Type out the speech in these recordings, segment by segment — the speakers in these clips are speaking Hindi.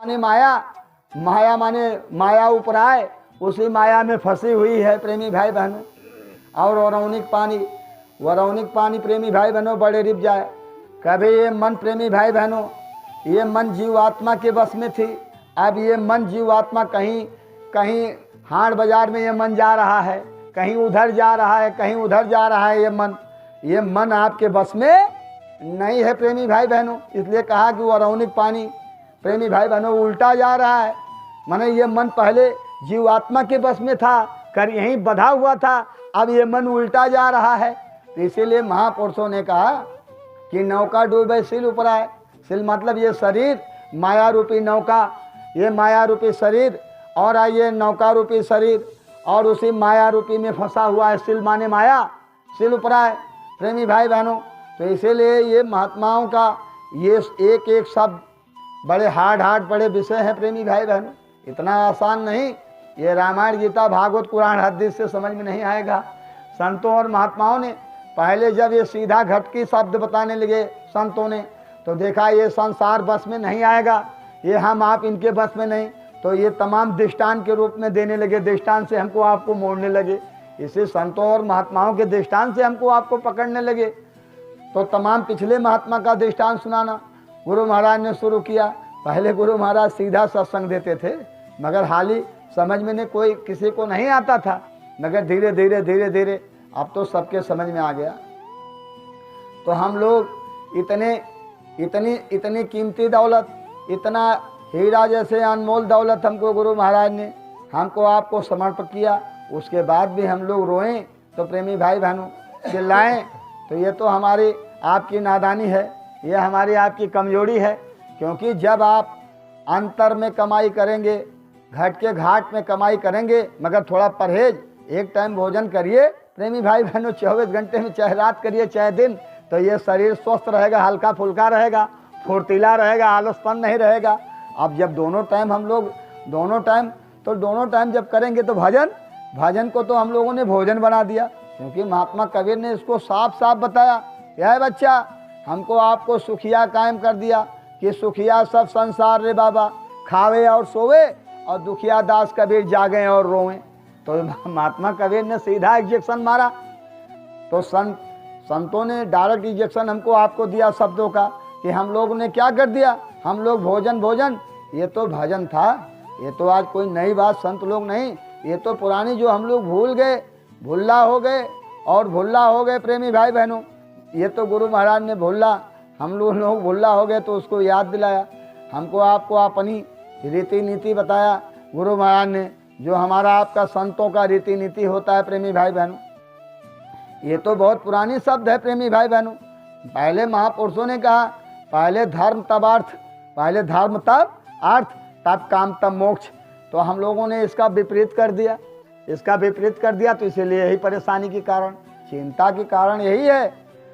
माने माया, माया माने माया उपराय, उसी माया में फंसी हुई है प्रेमी भाई बहनों। और वरौनिक पानी प्रेमी भाई बहनों बड़े रिप जाए। कभी ये मन प्रेमी भाई बहनों, ये मन जीवात्मा के बस में थी। अब ये मन जीवात्मा कहीं कहीं हाट बाजार में ये मन जा रहा है, कहीं उधर जा रहा है, कहीं उधर जा रहा है। ये मन आपके बस में नहीं है प्रेमी भाई बहनों। इसलिए कहा कि वरौनिक पानी प्रेमी भाई बहनों उल्टा जा रहा है। माने ये मन पहले जीवात्मा के बस में था, कर यहीं बधा हुआ था, अब ये मन उल्टा जा रहा है। तो इसीलिए महापुरुषों ने कहा कि नौका डूबे सिल उपराए। सिल मतलब ये शरीर माया रूपी नौका, ये माया रूपी शरीर और ये नौका रूपी शरीर और उसी माया रूपी में फंसा हुआ है। सिल माने माया, सिल उपराए प्रेमी भाई बहनों। तो इसीलिए ये महात्माओं का ये एक एक शब्द बड़े हार्ड बड़े विषय हैं प्रेमी भाई बहनों। इतना आसान नहीं, ये रामायण गीता भागवत कुरान हदीस से समझ में नहीं आएगा। संतों और महात्माओं ने पहले जब ये सीधा घट की शब्द बताने लगे संतों ने, तो देखा ये संसार बस में नहीं आएगा, ये हम आप इनके बस में नहीं। तो ये तमाम दृष्टांत के रूप में देने लगे, दृष्टांत से हमको आपको मोड़ने लगे। इसे संतों और महात्माओं के दृष्टांत से हमको आपको पकड़ने लगे। तो तमाम पिछले महात्मा का दृष्टांत सुनाना गुरु महाराज ने शुरू किया। पहले गुरु महाराज सीधा सत्संग देते थे, मगर हाल ही समझ में ने कोई किसी को नहीं आता था, मगर धीरे धीरे अब तो सबके समझ में आ गया। तो हम लोग इतनी कीमती दौलत, इतना हीरा जैसे अनमोल दौलत हमको गुरु महाराज ने हमको आपको समर्पित किया, उसके बाद भी हम लोग रोएं तो प्रेमी भाई बहनों चिल्लाएं, तो ये तो हमारी आपकी नादानी है, ये हमारी आपकी कमजोरी है। क्योंकि जब आप अंतर में कमाई करेंगे, घट के घाट में कमाई करेंगे, मगर थोड़ा परहेज, एक टाइम भोजन करिए प्रेमी भाई बहनों, 24 घंटे में चाहे रात करिए चाहे दिन, तो ये शरीर स्वस्थ रहेगा, हल्का फुल्का रहेगा, फुर्तीला रहेगा, आलसपन नहीं रहेगा। अब जब दोनों टाइम हम लोग दोनों टाइम जब करेंगे तो भजन को तो हम लोगों ने भोजन बना दिया। क्योंकि महात्मा कबीर ने इसको साफ साफ बताया, यह बच्चा हमको आपको सुखिया कायम कर दिया कि सुखिया सब संसार रे बाबा, खावे और सोवे और दुखिया दास कबीर जागे और रोएं। तो महात्मा कबीर ने सीधा इंजेक्शन मारा। तो संतों ने डायरेक्ट इंजेक्शन हमको आपको दिया शब्दों का कि हम लोगों ने क्या कर दिया, हम लोग भोजन, ये तो भजन था, ये तो आज कोई नई बात संत लोग नहीं, ये तो पुरानी जो हम लोग भुल्ला हो गए प्रेमी भाई बहनों। ये तो गुरु महाराज ने हम लोग भुल्ला हो गए तो उसको याद दिलाया, हमको आपको अपनी रीति नीति बताया गुरु महाराज ने, जो हमारा आपका संतों का रीति नीति होता है प्रेमी भाई बहनों। ये तो बहुत पुरानी शब्द है प्रेमी भाई बहनों। पहले महापुरुषों ने कहा पहले धर्म तब अर्थ, पहले धर्म तब अर्थ, तब काम तब मोक्ष। तो हम लोगों ने इसका विपरीत कर दिया, तो इसीलिए यही परेशानी के कारण, चिंता के कारण यही है।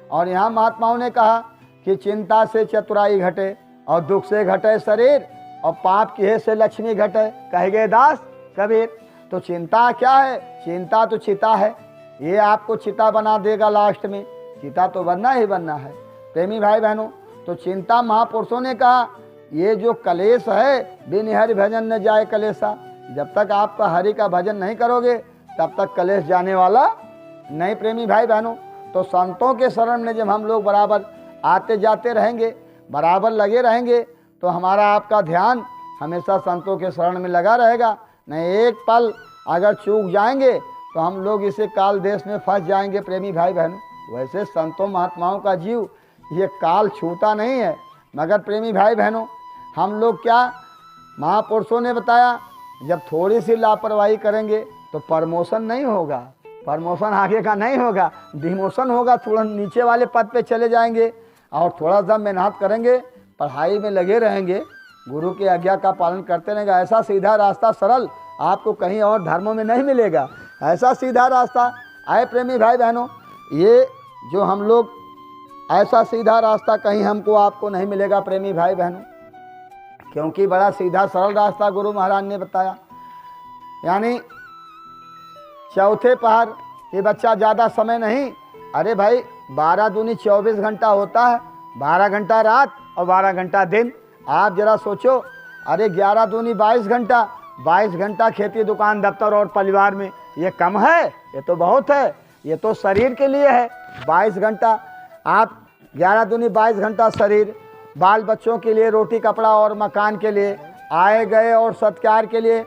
और यहाँ महात्माओं ने कहा कि चिंता से चतुराई घटे और दुख से घटे शरीर और पाप किए से लक्ष्मी घटे, कह गए दास कबीर। तो चिंता क्या है, चिंता तो चिता है, ये आपको चिता बना देगा लास्ट में, चिता तो बनना ही बनना है प्रेमी भाई बहनों। तो चिंता महापुरुषों ने कहा ये जो कलेश है, बिन हरि भजन न जाए कलेशा, जब तक आपका हरि का भजन नहीं करोगे तब तक कलेश जाने वाला नहीं प्रेमी भाई बहनों। तो संतों के शरण में जब हम लोग बराबर आते जाते रहेंगे, बराबर लगे रहेंगे, तो हमारा आपका ध्यान हमेशा संतों के शरण में लगा रहेगा। नहीं एक पल अगर चूक जाएंगे तो हम लोग इसे काल देश में फंस जाएंगे प्रेमी भाई बहनों। वैसे संतों महात्माओं का जीव ये काल छूता नहीं है, मगर प्रेमी भाई बहनों हम लोग क्या, महापुरुषों ने बताया जब थोड़ी सी लापरवाही करेंगे तो प्रमोशन नहीं होगा, प्रमोशन आगे का नहीं होगा, डिमोशन होगा, थोड़ा नीचे वाले पद पे चले जाएंगे। और थोड़ा सा मेहनत करेंगे, पढ़ाई में लगे रहेंगे, गुरु की आज्ञा का पालन करते रहेंगे, ऐसा सीधा रास्ता सरल आपको कहीं और धर्मों में नहीं मिलेगा। ऐसा सीधा रास्ता आए प्रेमी भाई बहनों, ये जो हम लोग ऐसा सीधा रास्ता कहीं हमको आपको नहीं मिलेगा प्रेमी भाई बहनों, क्योंकि बड़ा सीधा सरल रास्ता गुरु महाराज ने बताया। यानी चौथे पहर ये बच्चा ज़्यादा समय नहीं, अरे भाई 12 दूनी 24 घंटा होता है, 12 घंटा रात और 12 घंटा दिन। आप जरा सोचो, अरे 11 दूनी 22 घंटा, 22 घंटा खेती, दुकान, दफ्तर और परिवार में, ये कम है? ये तो बहुत है। ये तो शरीर के लिए है 22 घंटा। आप 11 दूनी 22 घंटा शरीर, बाल बच्चों के लिए, रोटी कपड़ा और मकान के लिए, आए गए और सत्कार के लिए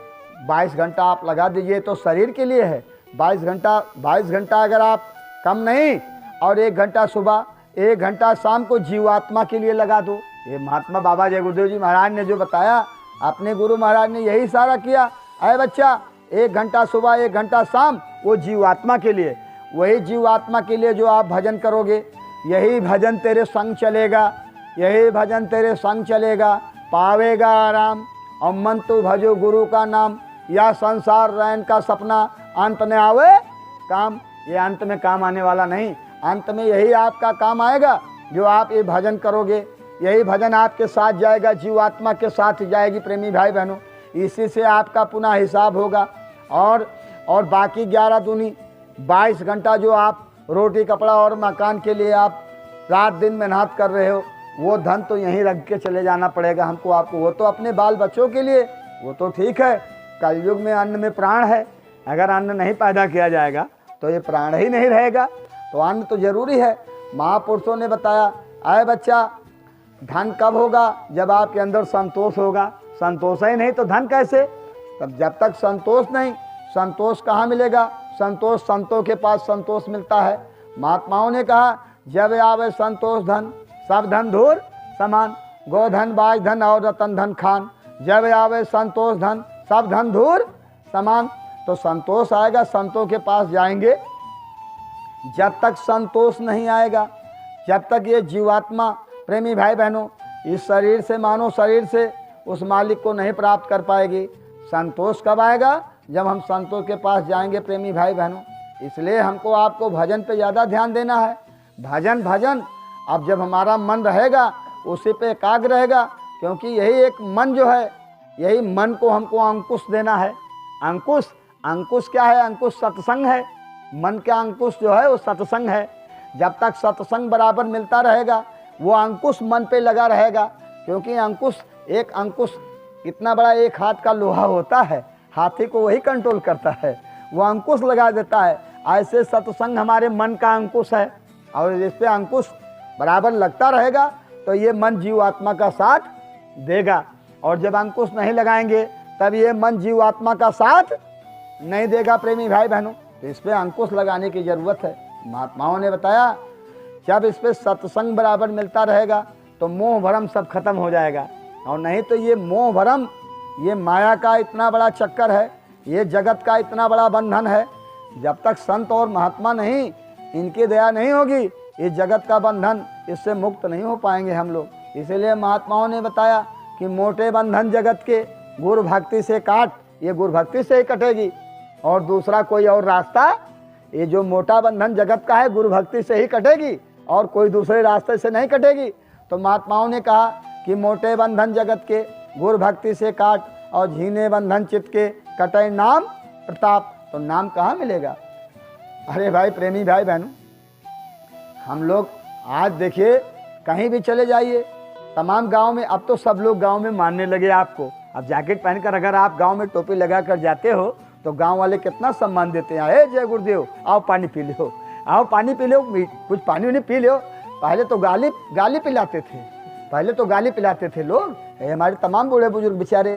22 घंटा आप लगा दीजिए, तो शरीर के लिए है 22 घंटा। 22 घंटा अगर आप कम नहीं, और 1 घंटा सुबह, 1 घंटा शाम को जीवात्मा के लिए लगा दो। ये महात्मा बाबा जय गुरुदेव जी महाराज ने जो बताया, अपने गुरु महाराज ने यही इशारा किया। अरे बच्चा, 1 घंटा सुबह, 1 घंटा शाम, वो जीवात्मा के लिए, वही जीवात्मा के लिए जो आप भजन करोगे, यही भजन तेरे संग चलेगा, यही भजन तेरे संग चलेगा, पावेगा आराम। और मन तो भजो गुरु का नाम, या संसार रैन का सपना, अंत में आवे काम। ये अंत में काम आने वाला नहीं, अंत में यही आपका काम आएगा जो आप ये भजन करोगे। यही भजन आपके साथ जाएगा, जीवात्मा के साथ जाएगी प्रेमी भाई बहनों। इसी से आपका पुनः हिसाब होगा। और बाकी 11 दूनी 22 घंटा जो आप रोटी कपड़ा और मकान के लिए आप रात दिन मेहनत कर रहे हो, वो धन तो यहीं रख के चले जाना पड़ेगा हमको आपको। वो तो अपने बाल बच्चों के लिए, वो तो ठीक है। कलयुग में अन्न में प्राण है, अगर अन्न नहीं पैदा किया जाएगा तो ये प्राण ही नहीं रहेगा। तो अन्न तो जरूरी है। महापुरुषों ने बताया, आए बच्चा, धन कब होगा? जब आपके अंदर संतोष होगा। संतोष ही नहीं तो धन कैसे? तब जब तक संतोष नहीं, संतोष कहाँ मिलेगा? संतोष संतों के पास संतोष मिलता है। महात्माओं ने कहा, जब आवे संतोष धन, सब धन धूर समान। गोधन बाज धन और रतन धन खान, जब आवे संतोष धन, सब धन धूर समान। तो संतोष आएगा, संतों के पास जाएंगे। जब तक संतोष नहीं आएगा, जब तक ये जीवात्मा प्रेमी भाई बहनों इस शरीर से, मानव शरीर से उस मालिक को नहीं प्राप्त कर पाएगी। संतोष कब आएगा? जब हम संतों के पास जाएंगे प्रेमी भाई बहनों। इसलिए हमको आपको भजन पे ज़्यादा ध्यान देना है। भजन भजन, अब जब हमारा मन रहेगा उसी पे एकाग्र रहेगा, क्योंकि यही एक मन जो है, यही मन को हमको अंकुश देना है। अंकुश, अंकुश क्या है? अंकुश सत्संग है। मन का अंकुश जो है वो सत्संग है। जब तक सत्संग बराबर मिलता रहेगा, वो अंकुश मन पे लगा रहेगा। क्योंकि अंकुश, एक अंकुश इतना बड़ा एक हाथ का लोहा होता है, हाथी को वही कंट्रोल करता है, वो अंकुश लगा देता है। ऐसे सत्संग हमारे मन का अंकुश है, और इस पे अंकुश बराबर लगता रहेगा तो ये मन जीवात्मा का साथ देगा। और जब अंकुश नहीं लगाएंगे तब ये मन जीवात्मा का साथ नहीं देगा प्रेमी भाई बहनों। तो इस पे अंकुश लगाने की ज़रूरत है। महात्माओं ने बताया, जब इस पे सत्संग बराबर मिलता रहेगा तो मोह भरम सब खत्म हो जाएगा। और नहीं तो ये मोह भरम, ये माया का इतना बड़ा चक्कर है, ये जगत का इतना बड़ा बंधन है। जब तक संत और महात्मा नहीं, इनकी दया नहीं होगी, इस जगत का बंधन, इससे मुक्त नहीं हो पाएंगे हम लोग। इसीलिए महात्माओं ने बताया कि मोटे बंधन जगत के गुरु भक्ति से काट, ये गुरु भक्ति से ही कटेगी, और दूसरा कोई और रास्ता, ये जो मोटा बंधन जगत का है गुरु भक्ति से ही कटेगी, और कोई दूसरे रास्ते से नहीं कटेगी। तो महात्माओं ने कहा कि मोटे बंधन जगत के गुरु भक्ति से काट, और झीने बंधन चित्त के कटे नाम प्रताप। तो नाम कहाँ मिलेगा? अरे भाई प्रेमी भाई बहनों, हम लोग आज देखिए कहीं भी चले जाइए, तमाम गांव में, अब तो सब लोग गांव में मानने लगे आपको। अब जैकेट पहनकर अगर आप गांव में टोपी लगा कर जाते हो तो गांव वाले कितना सम्मान देते हैं। ए जय गुरुदेव, आओ पानी पी लो, आओ पानी पी लो, कुछ पानी उन्हें पी लो। पहले तो गाली पिलाते थे, पहले तो गाली पिलाते थे लोग। हमारे तमाम बूढ़े बुजुर्ग बेचारे